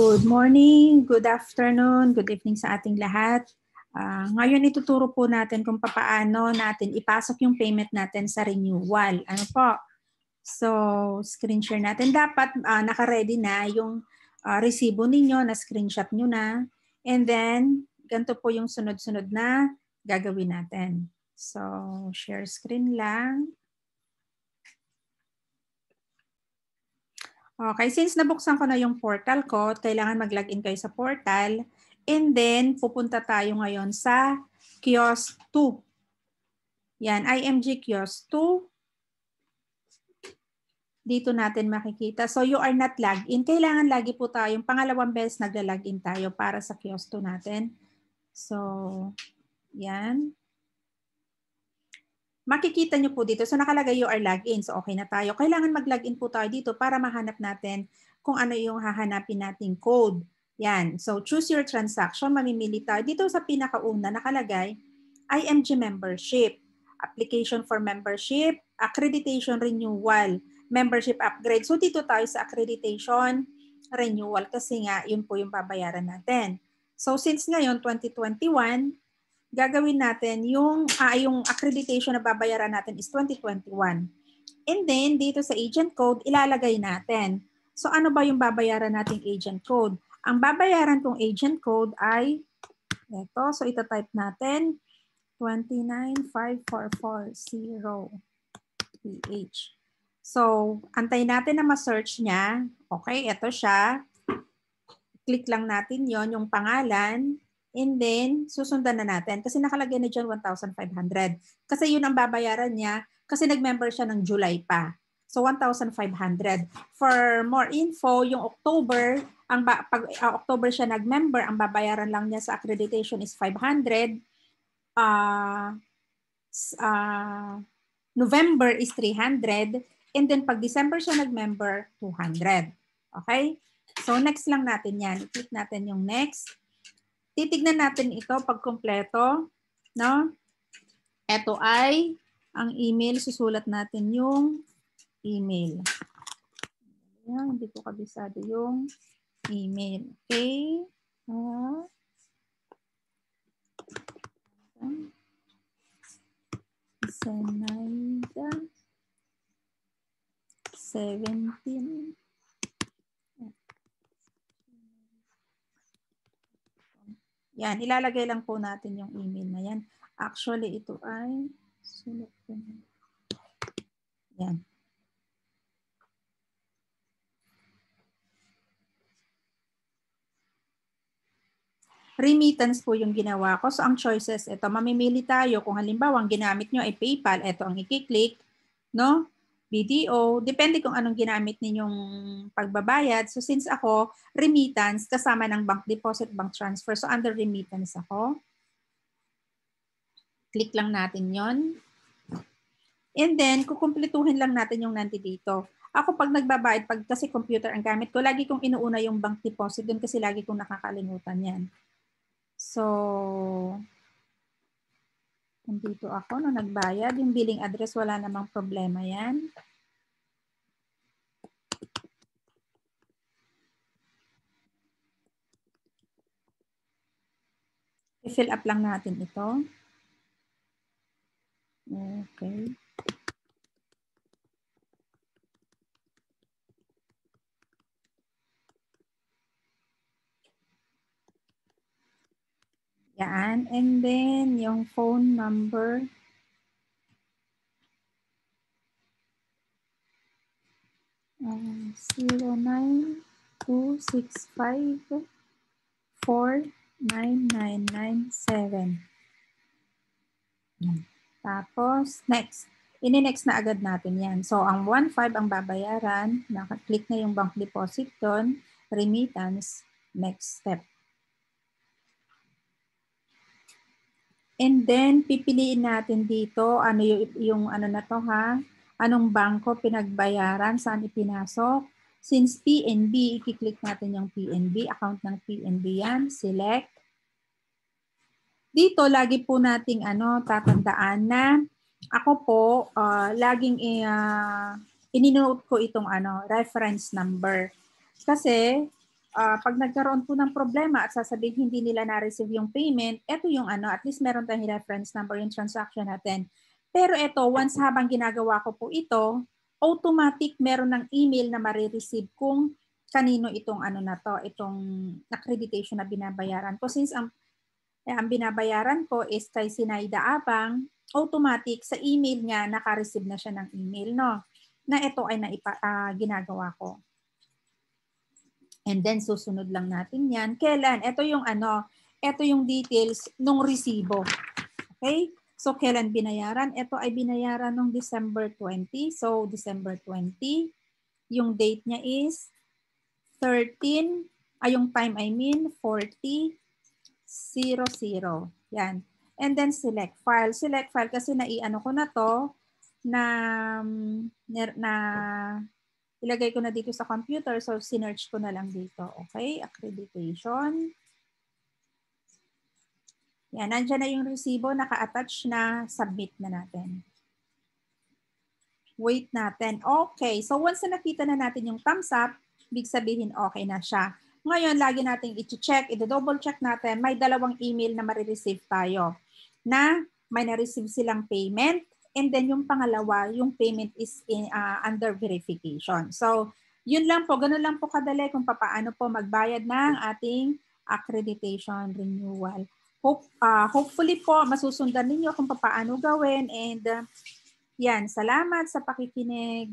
Good morning, good afternoon, good evening sa ating lahat. Ngayon ituturo po natin kung paano natin ipasok yung payment natin sa renewal. Ano po? So, screen share natin. Dapat naka-ready na yung resibo ninyo, na screenshot nyo na. And then, ganito po yung sunod-sunod na gagawin natin. So, share screen lang. Okay, since nabuksan ko na yung portal ko, kailangan mag-login kayo sa portal. And then, pupunta tayo ngayon sa Kiosk 2. Yan, IMG Kiosk 2. Dito natin makikita. So, you are not logged in. Kailangan lagi po tayong pangalawang beses nagla-login tayo para sa Kiosk 2 natin. So, yan. Makikita nyo po dito. So, nakalagay you are logged in. So, okay na tayo. Kailangan mag-login po tayo dito para mahanap natin kung ano yung hahanapin nating code. Yan. So, choose your transaction. Mamimili tayo. Dito sa pinakauna nakalagay, IMG membership, application for membership, accreditation renewal, membership upgrade. So, dito tayo sa accreditation renewal kasi nga, yun po yung babayaran natin. So, since ngayon, 2021, gagawin natin yung accreditation na babayaran natin is 2021. And then, dito sa agent code, ilalagay natin. So, ano ba yung babayaran nating agent code? Ang babayaran kong agent code ay ito. So, ito-type natin 2954440PH. So, antay natin na ma-search niya. Okay, ito siya. Click lang natin yon yung pangalan. And then, susundan na natin. Kasi nakalagay na dyan 1,500. Kasi yun ang babayaran niya. Kasi nag-member siya ng July pa. So, 1,500. For more info, yung October, pag October siya nag-member, ang babayaran lang niya sa accreditation is 500. November is 300. And then, pag December siya nag-member, 200. Okay? So, next lang natin yan. I-click natin yung next. Titignan natin ito pag kumpleto, no? Ito ay ang email. Susulat natin yung email. Yan, hindi ko kabisado yung email. Okay? Zenaida 17. Yan, ilalagay lang po natin yung email na yan. Actually, ito ay sulat ko na. Yan. Remittance po yung ginawa ko. So, ang choices, ito, mamimili tayo. Kung halimbawa, ang ginamit nyo ay PayPal, ito ang i-click, no? BDO, depende kung anong ginamit ninyong pagbabayad. So, since ako, remittance, kasama ng bank deposit, bank transfer. So, under remittance ako. Click lang natin yon. And then, kukumpletuhin lang natin yung nandito. Ako pag nagbabayad, pag kasi computer ang gamit ko, lagi kong inuuna yung bank deposit dun kasi lagi kong nakakalimutan yan. So, nandito ako na nagbayad. Yung billing address, wala namang problema yan. I-fill up lang natin ito. Okay. Yan. And then, yung phone number. Uh, 09265499997. Tapos, next. Ini-next na agad natin yan. So, ang 1,500 ang babayaran. Naka-click na yung bank deposit doon. Remittance. Next step. And then, pipiliin natin dito, ano yung ano na to ha? Anong bangko pinagbayaran? Saan ipinasok? Since PNB, i-click natin yung PNB. Account ng PNB yan. Select. Dito, lagi po nating tatandaan na ako po, laging ininote ko itong reference number. Kasi, pag nagkaroon po ng problema at sasabihin hindi nila na-receive yung payment, ito yung at least meron tayong reference number yung transaction natin. Pero ito, once habang ginagawa ko po ito, automatic meron ng email na marireceive kung kanino itong na to, itong accreditation na binabayaran ko. Since ang binabayaran ko is kay Sinaida Abang, automatic sa email niya naka-receive na siya ng email, no? Na ito ay ginagawa ko. And then susunod lang natin yan. Kailan? Ito yung details nung resibo. Okay? So kailan binayaran? Ito ay binayaran nung December 20. So December 20. Yung date niya is 13. Yung time 40:00. Yan. And then select file. Select file kasi ko na to na ilagay ko na dito sa computer. So sinearch ko na lang dito. Okay? Accreditation. Yan, nandiyan na yung resibo, naka-attach na, submit na natin. Wait natin. Okay, so once na nakita na natin yung thumbs up, big sabihin okay na siya. Ngayon, lagi nating i-check, i-double check natin, may dalawang email na marireceive tayo na may na-receive silang payment, and then yung pangalawa, yung payment is under verification. So, yun lang po, ganun lang po kadali kung paano po magbayad ng ating accreditation renewal. Hopefully po masusundan ninyo kung paano gawin, and yan, salamat sa pakikinig.